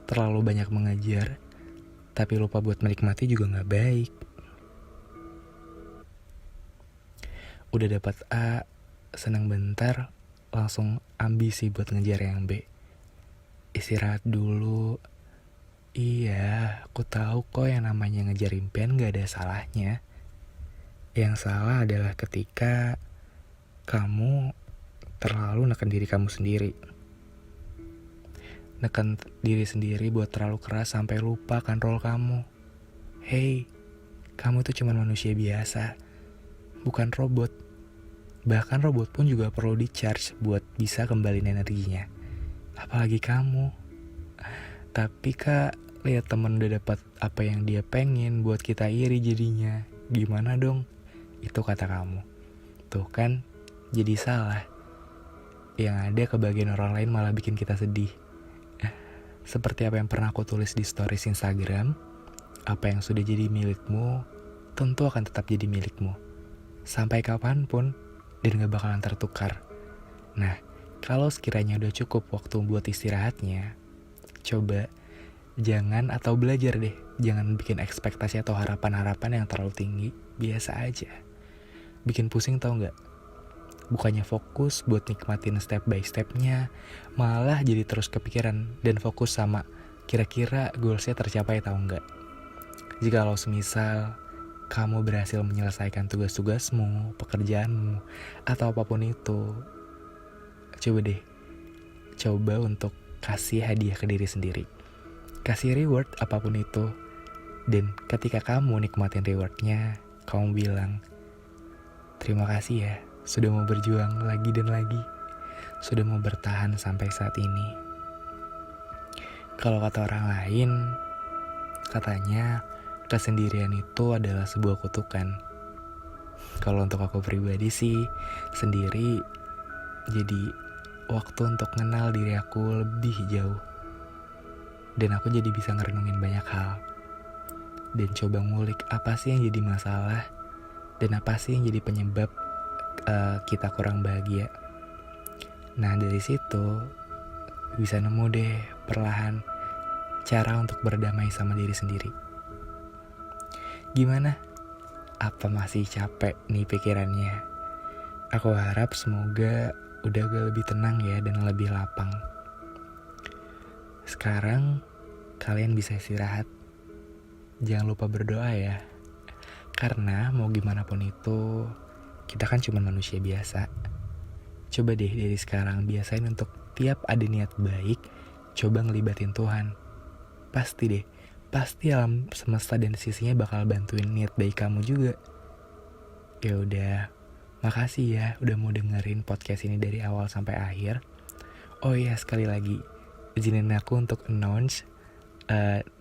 Terlalu banyak mengejar, tapi lupa buat menikmati juga gak baik. Udah dapat A, senang bentar, langsung ambisi buat ngejar yang B. Istirahat dulu. Iya, aku tahu kok yang namanya ngejar impian gak ada salahnya. Yang salah adalah ketika kamu terlalu neken diri kamu sendiri. Neken diri sendiri buat terlalu keras sampai lupa kan role kamu. Hey, Kamu tuh cuma manusia biasa, bukan robot. Bahkan robot pun juga perlu di-charge buat bisa kembaliin energinya. Apalagi kamu. Tapi kak, lihat temen udah dapat apa yang dia pengen, buat kita iri jadinya. Gimana dong? Itu kata kamu. Tuh kan, jadi salah. Yang ada kebagian orang lain malah bikin kita sedih. Seperti apa yang pernah aku tulis di stories Instagram, apa yang sudah jadi milikmu, tentu akan tetap jadi milikmu. Sampai kapanpun, dan gak bakalan tertukar. Nah, kalau sekiranya udah cukup waktu buat istirahatnya, coba jangan atau belajar deh, jangan bikin ekspektasi atau harapan-harapan yang terlalu tinggi, biasa aja. Bikin pusing tau gak? Bukannya fokus buat nikmatin step by stepnya, malah jadi terus kepikiran dan fokus sama kira-kira goalsnya tercapai tau gak? Jika lo semisal kamu berhasil menyelesaikan tugas-tugasmu, pekerjaanmu, atau apapun itu, coba untuk kasih hadiah ke diri sendiri. Kasih reward apapun itu. Dan ketika kamu nikmatin rewardnya, kamu bilang, terima kasih ya, sudah mau berjuang lagi dan lagi. Sudah mau bertahan sampai saat ini. Kalau kata orang lain, katanya kesendirian itu adalah sebuah kutukan. Kalau untuk aku pribadi sih, sendiri jadi waktu untuk kenal diri aku lebih jauh. Dan aku jadi bisa ngerenungin banyak hal. Dan coba ngulik apa sih yang jadi masalah, dan apa sih yang jadi penyebab kita kurang bahagia. Nah dari situ bisa nemu deh perlahan cara untuk berdamai sama diri sendiri. Gimana? Apa masih capek nih pikirannya? Aku harap semoga udah agak lebih tenang ya dan lebih lapang. Sekarang kalian bisa istirahat. Jangan lupa berdoa ya. Karena mau gimana pun itu, kita kan cuma manusia biasa. Coba deh dari sekarang biasain untuk tiap ada niat baik, coba ngelibatin Tuhan. Pasti alam semesta dan sisinya bakal bantuin niat baik kamu juga. Ya udah, makasih ya udah mau dengerin podcast ini dari awal sampai akhir. Oh iya, sekali lagi, izinin aku untuk announce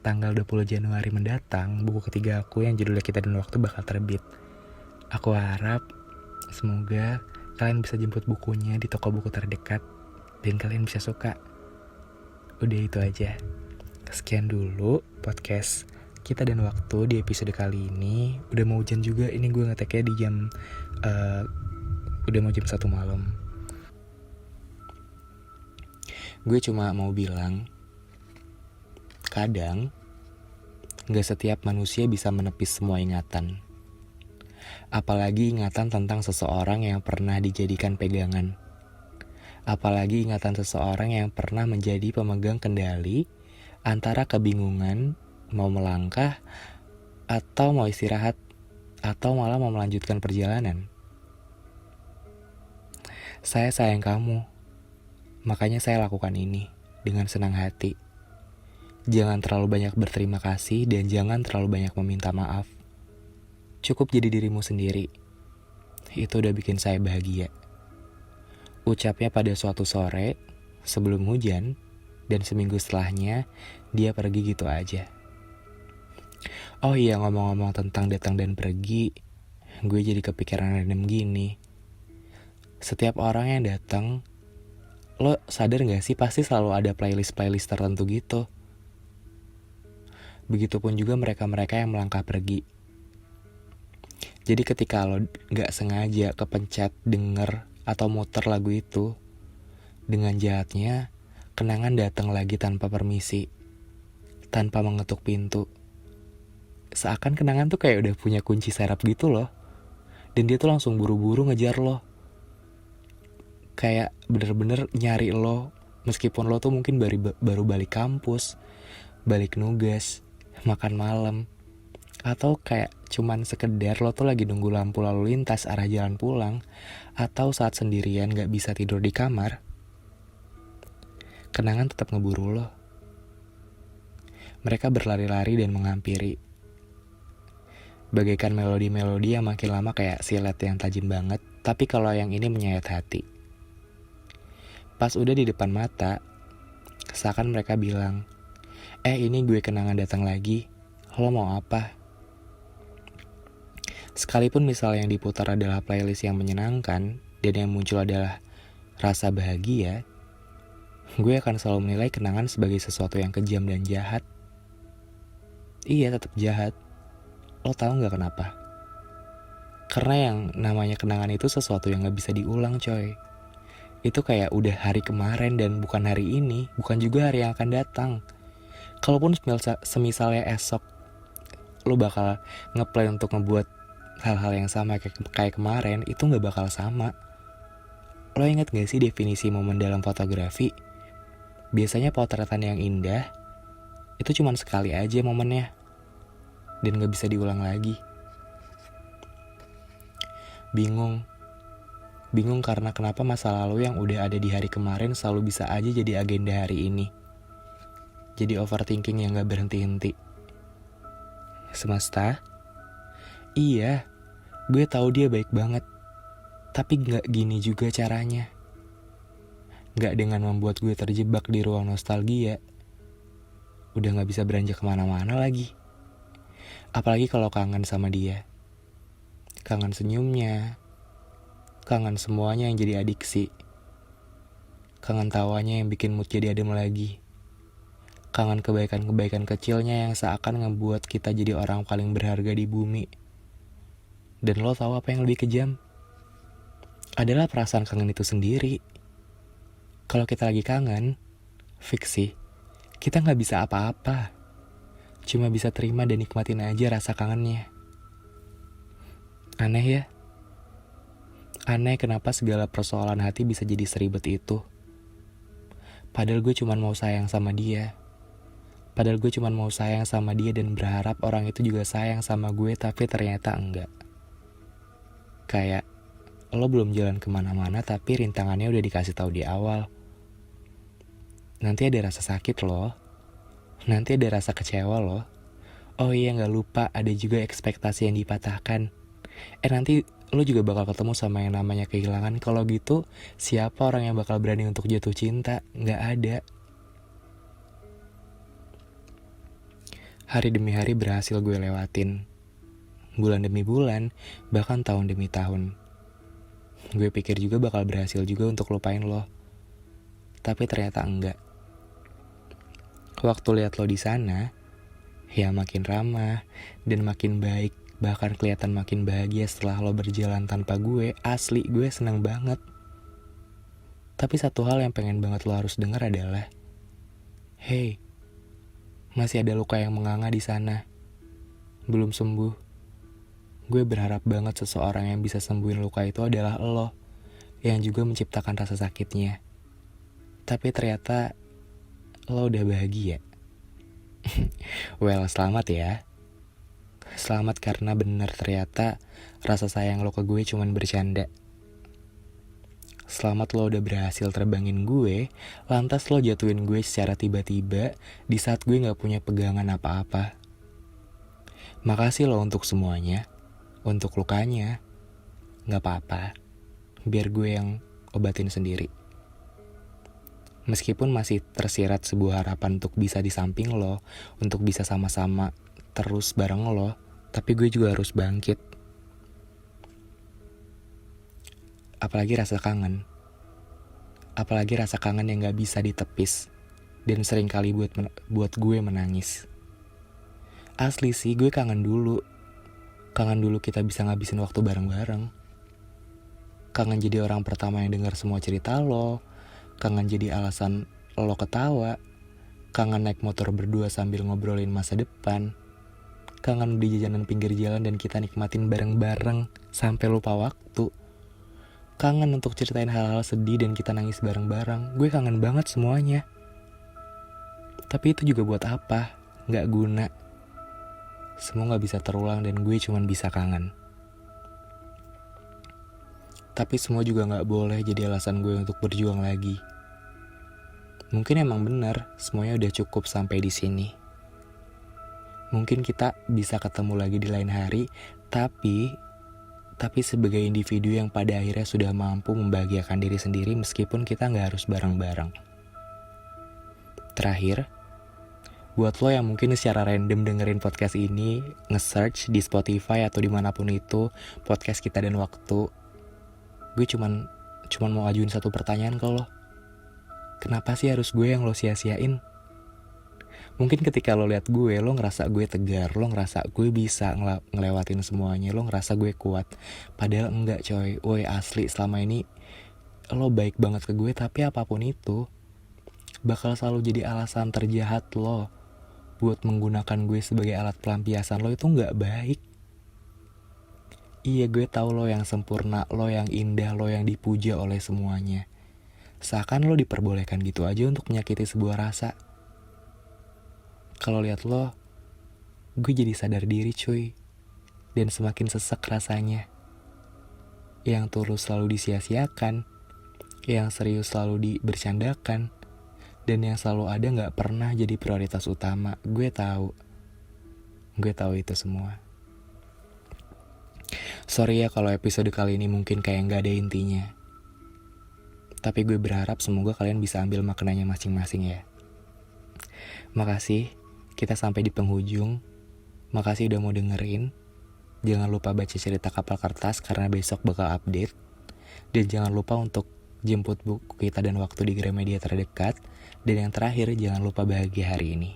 tanggal 20 Januari mendatang, buku ketiga aku yang judulnya Kita dan Waktu bakal terbit. Aku harap semoga kalian bisa jemput bukunya di toko buku terdekat dan kalian bisa suka. Udah itu aja. Sekian dulu podcast Kita dan Waktu di episode kali ini. Udah mau hujan juga, ini gue ngeteknya di jam udah mau jam 1 malam. Gue cuma mau bilang, kadang gak setiap manusia bisa menepis semua ingatan. Apalagi ingatan tentang seseorang yang pernah dijadikan pegangan. Apalagi ingatan seseorang yang pernah menjadi pemegang kendali antara kebingungan mau melangkah atau mau istirahat atau malah mau melanjutkan perjalanan. Saya sayang kamu, makanya saya lakukan ini dengan senang hati. Jangan terlalu banyak berterima kasih dan jangan terlalu banyak meminta maaf. Cukup jadi dirimu sendiri. Itu udah bikin saya bahagia. Ucapnya pada suatu sore, sebelum hujan, dan seminggu setelahnya, dia pergi gitu aja. Oh iya, ngomong-ngomong tentang datang dan pergi, gue jadi kepikiran random gini. Setiap orang yang datang, lo sadar gak sih pasti selalu ada playlist tertentu gitu. Begitupun juga mereka-mereka yang melangkah pergi. Jadi ketika lo gak sengaja kepencet denger atau muter lagu itu, dengan jahatnya, kenangan datang lagi tanpa permisi, tanpa mengetuk pintu. Seakan kenangan tuh kayak udah punya kunci serap gitu loh. Dan dia tuh langsung buru-buru ngejar lo. Kayak bener-bener nyari lo, meskipun lo tuh mungkin baru balik kampus, balik nugas, makan malam, atau kayak cuman sekedar lo tuh lagi nunggu lampu lalu lintas arah jalan pulang, atau saat sendirian gak bisa tidur di kamar. Kenangan tetap ngeburu lo. Mereka berlari-lari dan menghampiri. Bagaikan melodi-melodi yang makin lama kayak silet yang tajam banget, tapi kalau yang ini menyayat hati. Pas udah di depan mata, seakan mereka bilang, ini gue kenangan datang lagi, lo mau apa? Sekalipun misal yang diputar adalah playlist yang menyenangkan, dan yang muncul adalah rasa bahagia, gue akan selalu menilai kenangan sebagai sesuatu yang kejam dan jahat. Iya, tetap jahat. Lo tahu gak kenapa? Karena yang namanya kenangan itu sesuatu yang gak bisa diulang, coy. Itu kayak udah hari kemarin dan bukan hari ini, bukan juga hari yang akan datang. Kalaupun semisalnya esok lo bakal ngeplay untuk ngebuat hal-hal yang sama kayak kemarin, itu gak bakal sama. Lo inget gak sih definisi momen dalam fotografi? Biasanya potretan yang indah itu cuma sekali aja momennya, dan gak bisa diulang lagi. Bingung karena kenapa masa lalu yang udah ada di hari kemarin selalu bisa aja jadi agenda hari ini. Jadi overthinking yang gak berhenti-henti. Semesta? Iya, gue tahu dia baik banget. Tapi gak gini juga caranya. Gak dengan membuat gue terjebak di ruang nostalgia. Udah gak bisa beranjak kemana-mana lagi. Apalagi kalau kangen sama dia. Kangen senyumnya. Kangen semuanya yang jadi adiksi. Kangen tawanya yang bikin mood jadi adem lagi. Kangen kebaikan-kebaikan kecilnya yang seakan ngebuat kita jadi orang paling berharga di bumi. Dan lo tahu apa yang lebih kejam? Adalah perasaan kangen itu sendiri. Kalau kita lagi kangen, fix sih, kita gak bisa apa-apa. Cuma bisa terima dan nikmatin aja rasa kangennya. Aneh ya? Aneh kenapa segala persoalan hati bisa jadi seribet itu. Padahal gue cuma mau sayang sama dia. Padahal gue cuma mau sayang sama dia dan berharap orang itu juga sayang sama gue, tapi ternyata enggak. Kayak, lo belum jalan kemana-mana tapi rintangannya udah dikasih tahu di awal. Nanti ada rasa sakit loh. Nanti ada rasa kecewa loh. Oh iya, gak lupa ada juga ekspektasi yang dipatahkan. Nanti lo juga bakal ketemu sama yang namanya kehilangan. Kalau gitu, siapa orang yang bakal berani untuk jatuh cinta? Gak ada. Hari demi hari berhasil gue lewatin. Bulan demi bulan, bahkan tahun demi tahun. Gue pikir juga bakal berhasil juga untuk lupain lo. Tapi ternyata enggak. Waktu lihat lo di sana, ya makin ramah dan makin baik, bahkan kelihatan makin bahagia setelah lo berjalan tanpa gue. Asli gue seneng banget. Tapi satu hal yang pengen banget lo harus dengar adalah, hey, masih ada luka yang menganga di sana, belum sembuh. Gue berharap banget seseorang yang bisa sembuhin luka itu adalah lo, yang juga menciptakan rasa sakitnya. Tapi ternyata lo udah bahagia. Well, selamat ya. Selamat karena benar ternyata rasa sayang lo ke gue cuman bercanda. Selamat lo udah berhasil terbangin gue, lantas lo jatuhin gue secara tiba-tiba di saat gue gak punya pegangan apa-apa. Makasih lo untuk semuanya, untuk lukanya. Gak apa-apa, biar gue yang obatin sendiri. Meskipun masih tersirat sebuah harapan untuk bisa di samping lo, untuk bisa sama-sama terus bareng lo, tapi gue juga harus bangkit. Apalagi rasa kangen. Apalagi rasa kangen yang gak bisa ditepis dan sering kali buat gue menangis. Asli sih, gue kangen dulu. Kangen dulu kita bisa ngabisin waktu bareng-bareng. Kangen jadi orang pertama yang dengar semua cerita lo. Kangen jadi alasan lo ketawa. Kangen naik motor berdua sambil ngobrolin masa depan. Kangen di jajanan pinggir jalan dan kita nikmatin bareng-bareng sampai lupa waktu. Kangen untuk ceritain hal-hal sedih dan kita nangis bareng-bareng. Gue kangen banget semuanya. Tapi itu juga buat apa? Gak guna. Semua gak bisa terulang dan gue cuman bisa kangen. Tapi semua juga gak boleh jadi alasan gue untuk berjuang lagi. Mungkin emang benar, semuanya udah cukup sampai di sini. Mungkin kita bisa ketemu lagi di lain hari, tapi sebagai individu yang pada akhirnya sudah mampu membahagiakan diri sendiri meskipun kita nggak harus bareng-bareng. Terakhir, buat lo yang mungkin secara random dengerin podcast ini, nge-search di Spotify atau dimanapun itu, podcast Kita dan Waktu, gue cuman mau ajuin satu pertanyaan ke lo. Kenapa sih harus gue yang lo sia-siain? Mungkin ketika lo lihat gue, lo ngerasa gue tegar, lo ngerasa gue bisa ngelewatin semuanya, lo ngerasa gue kuat. Padahal enggak coy, woi asli selama ini lo baik banget ke gue, tapi apapun itu bakal selalu jadi alasan terjahat lo buat menggunakan gue sebagai alat pelampiasan lo. Itu gak baik. Iya, gue tahu lo yang sempurna, lo yang indah, lo yang dipuja oleh semuanya. Seakan lo diperbolehkan gitu aja untuk menyakiti sebuah rasa. Kalau lihat lo, gue jadi sadar diri cuy. Dan semakin sesek rasanya. Yang tulus selalu disia-siakan, yang serius selalu dibercandakan, dan yang selalu ada gak pernah jadi prioritas utama. Gue tahu itu semua. Sorry ya kalau episode kali ini mungkin kayak gak ada intinya. Tapi gue berharap semoga kalian bisa ambil maknanya masing-masing ya. Makasih, kita sampai di penghujung. Makasih udah mau dengerin. Jangan lupa baca cerita Kapal Kertas karena besok bakal update. Dan jangan lupa untuk jemput buku Kita dan Waktu di Gramedia terdekat. Dan yang terakhir, jangan lupa bahagia hari ini.